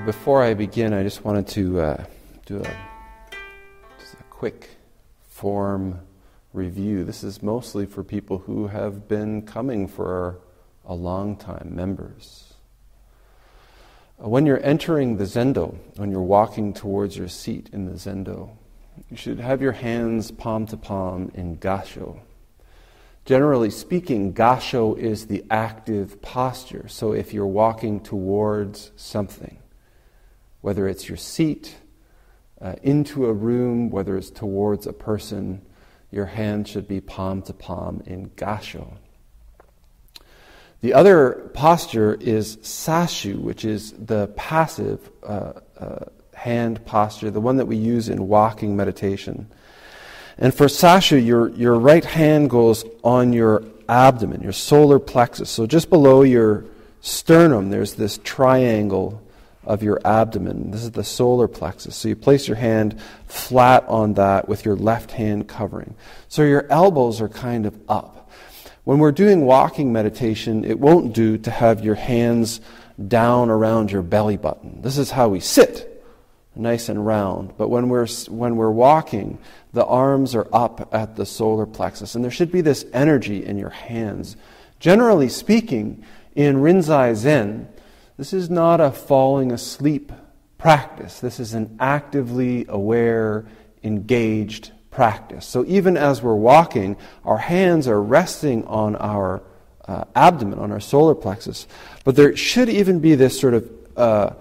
Before I begin, I just wanted to do a quick form review. This is mostly for people who have been coming for a long time, members. When you're entering the zendo, when you're walking towards your seat in the zendo, you should have your hands palm to palm in gasho. Generally speaking, gasho is the active posture. So if you're walking towards something, whether it's your seat, into a room, whether it's towards a person, your hand should be palm to palm in gasho. The other posture is sashu, which is the passive hand posture, the one that we use in walking meditation. And for sashu, your right hand goes on your abdomen, your solar plexus. So just below your sternum, there's this triangle of your abdomen. This is the solar plexus. So you place your hand flat on that with your left hand covering. So your elbows are kind of up. When we're doing walking meditation, it won't do to have your hands down around your belly button. This is how we sit, nice and round. But when we're walking, the arms are up at the solar plexus, and there should be this energy in your hands. Generally speaking, in Rinzai Zen, this is not a falling asleep practice. This is an actively aware, engaged practice. So even as we're walking, our hands are resting on our abdomen, on our solar plexus. But there should even be this sort of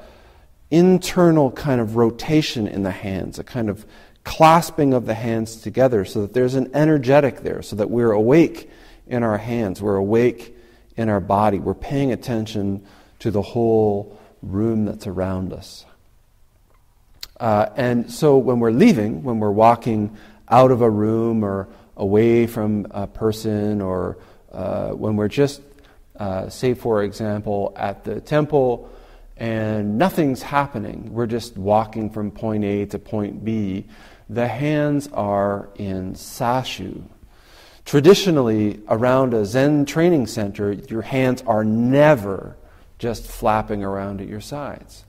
internal kind of rotation in the hands, a kind of clasping of the hands together so that there's an energetic there, so that we're awake in our hands, we're awake in our body, we're paying attention to the whole room that's around us. And so when we're leaving, when we're walking out of a room or away from a person, or when we're just, say for example, at the temple and nothing's happening, we're just walking from point A to point B, the hands are in sashu. Traditionally, around a Zen training center, your hands are never just flapping around at your sides.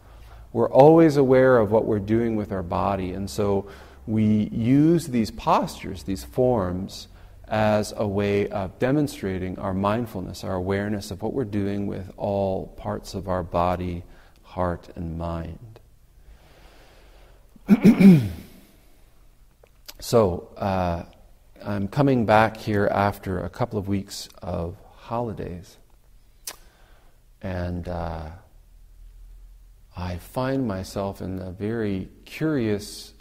We're always aware of what we're doing with our body, and so we use these postures, these forms, as a way of demonstrating our mindfulness, our awareness of what we're doing with all parts of our body, heart, and mind. So, I'm coming back here after a couple of weeks of holidays. And I find myself in a very curious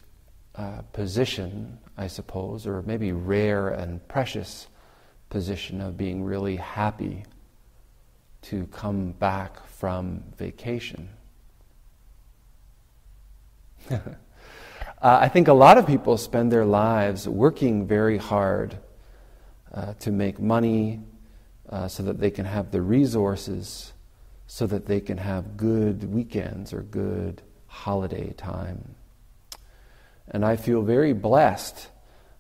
position, I suppose, or maybe rare and precious position of being really happy to come back from vacation. I think a lot of people spend their lives working very hard to make money so that they can have the resources, so that they can have good weekends or good holiday time. And I feel very blessed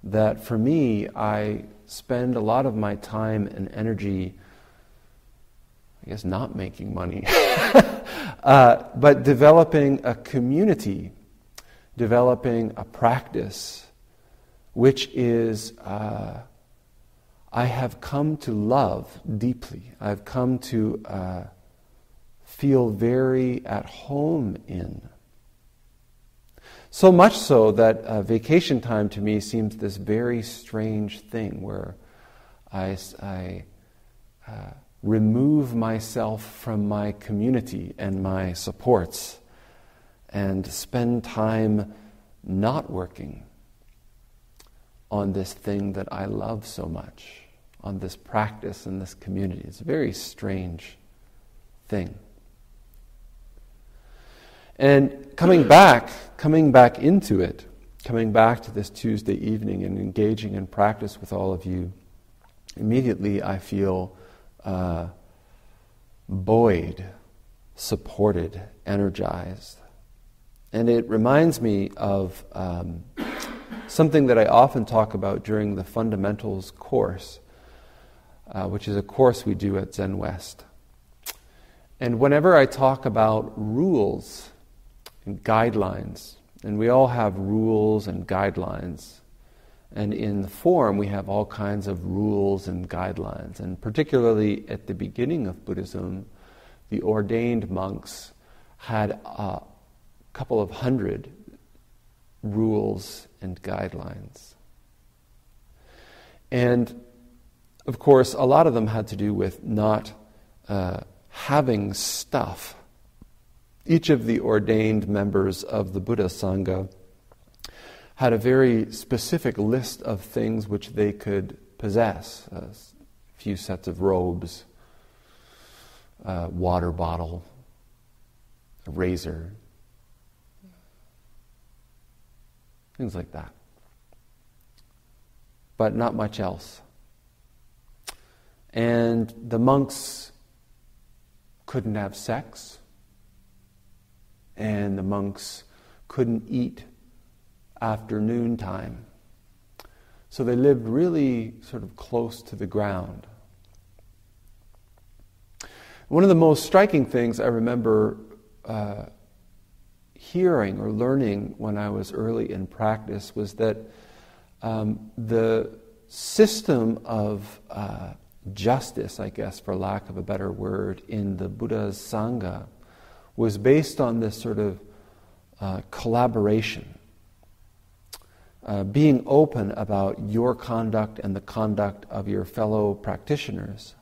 that for me, I spend a lot of my time and energy, I guess not making money, but developing a community, developing a practice, which is, I have come to love deeply. I've come to feel very at home in. So much so that vacation time to me seems this very strange thing where I remove myself from my community and my supports and spend time not working on this thing that I love so much, on this practice and this community. It's a very strange thing. And coming back into it, coming back to this Tuesday evening and engaging in practice with all of you, immediately I feel buoyed, supported, energized. And it reminds me of something that I often talk about during the Fundamentals course, which is a course we do at Zen West. And whenever I talk about rules and guidelines. And we all have rules and guidelines. And in the form, we have all kinds of rules and guidelines. And particularly at the beginning of Buddhism, the ordained monks had a couple of hundred rules and guidelines. And of course, a lot of them had to do with not having stuff. Each of the ordained members of the Buddha Sangha had a very specific list of things which they could possess. A few sets of robes, a water bottle, a razor, things like that. But not much else. And the monks couldn't have sex, and the monks couldn't eat after noontime. So they lived really sort of close to the ground. One of the most striking things I remember hearing or learning when I was early in practice was that the system of justice, I guess, for lack of a better word, in the Buddha's Sangha was based on this sort of collaboration, being open about your conduct and the conduct of your fellow practitioners.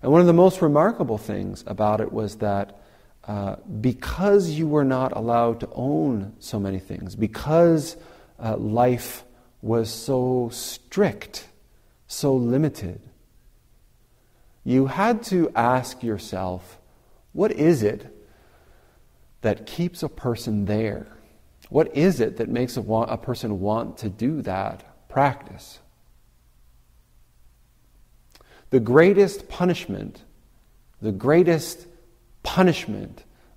And one of the most remarkable things about it was that because you were not allowed to own so many things, because life was so strict, so limited, you had to ask yourself, what is it that keeps a person there? What is it that makes a person want to do that practice? The greatest punishment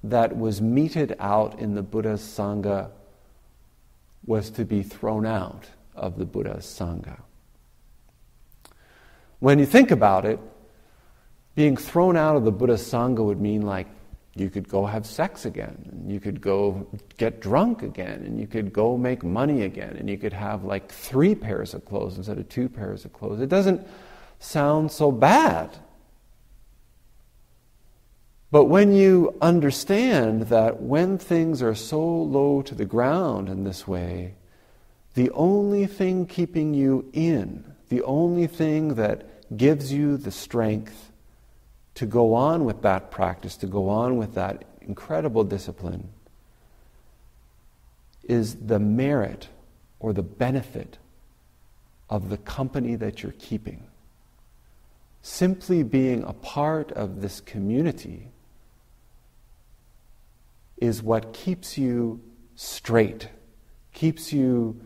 that was meted out in the Buddha's Sangha was to be thrown out of the Buddha's Sangha. When you think about it, being thrown out of the Buddha's Sangha would mean like you could go have sex again, and you could go get drunk again, and you could go make money again, and you could have like 3 pairs of clothes instead of 2 pairs of clothes. It doesn't sound so bad. But when you understand that when things are so low to the ground in this way, the only thing keeping you in, the only thing that gives you the strength to go on with that practice, to go on with that incredible discipline, is the merit or the benefit of the company that you're keeping. Simply being a part of this community is what keeps you straight, keeps you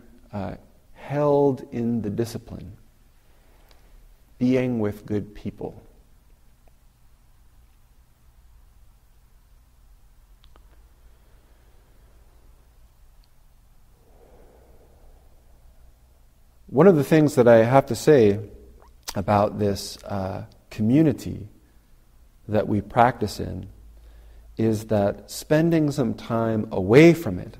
held in the discipline, being with good people. One of the things that I have to say about this community that we practice in is that spending some time away from it,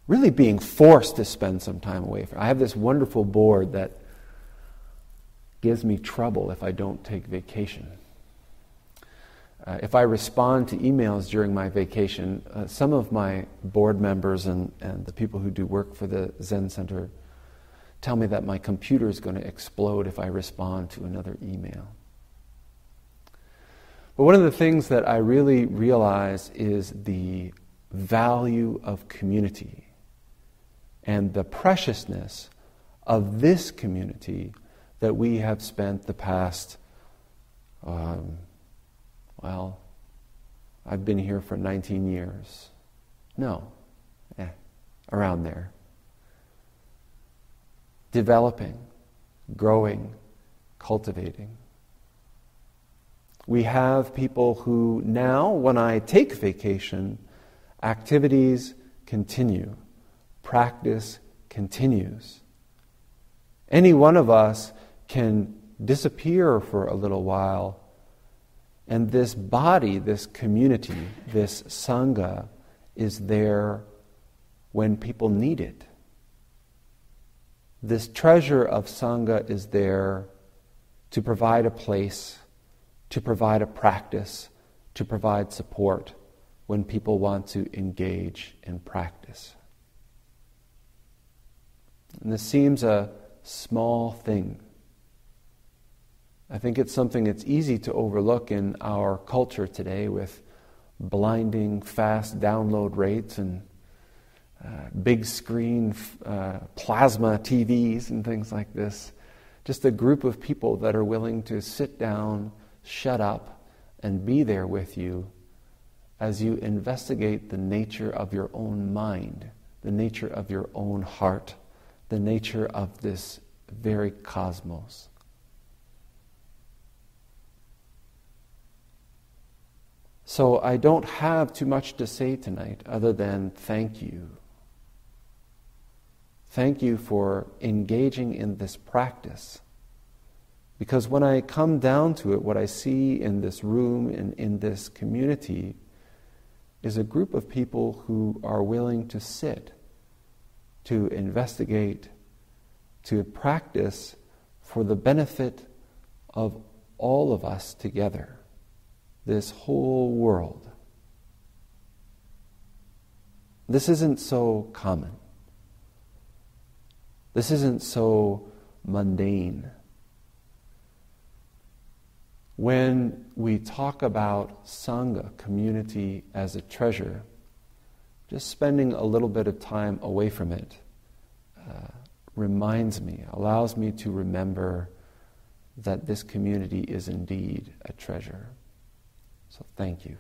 really being forced to spend some time away from it. I have this wonderful board that gives me trouble if I don't take vacation. If I respond to emails during my vacation, some of my board members and the people who do work for the Zen Center tell me that my computer is going to explode if I respond to another email. But one of the things that I really realize is the value of community and the preciousness of this community that we have spent the past, I've been here for 19 years. Around there. Developing, growing, cultivating. We have people who now, when I take vacation, activities continue, practice continues. Any one of us can disappear for a little while And this body, this community, this Sangha is there when people need it. This treasure of Sangha is there to provide a place, to provide a practice, to provide support when people want to engage in practice. And this seems a small thing. I think it's something that's easy to overlook in our culture today with blinding fast download rates and big screen plasma TVs and things like this. Just a group of people that are willing to sit down, shut up, and be there with you as you investigate the nature of your own mind, the nature of your own heart, the nature of this very cosmos. So I don't have too much to say tonight other than thank you. Thank you for engaging in this practice. Because when I come down to it, what I see in this room and in this community is a group of people who are willing to sit, to investigate, to practice for the benefit of all of us together, this whole world. This isn't so common. This isn't so mundane. When we talk about Sangha, community, as a treasure, just spending a little bit of time away from it reminds me, allows me to remember that this community is indeed a treasure. So thank you.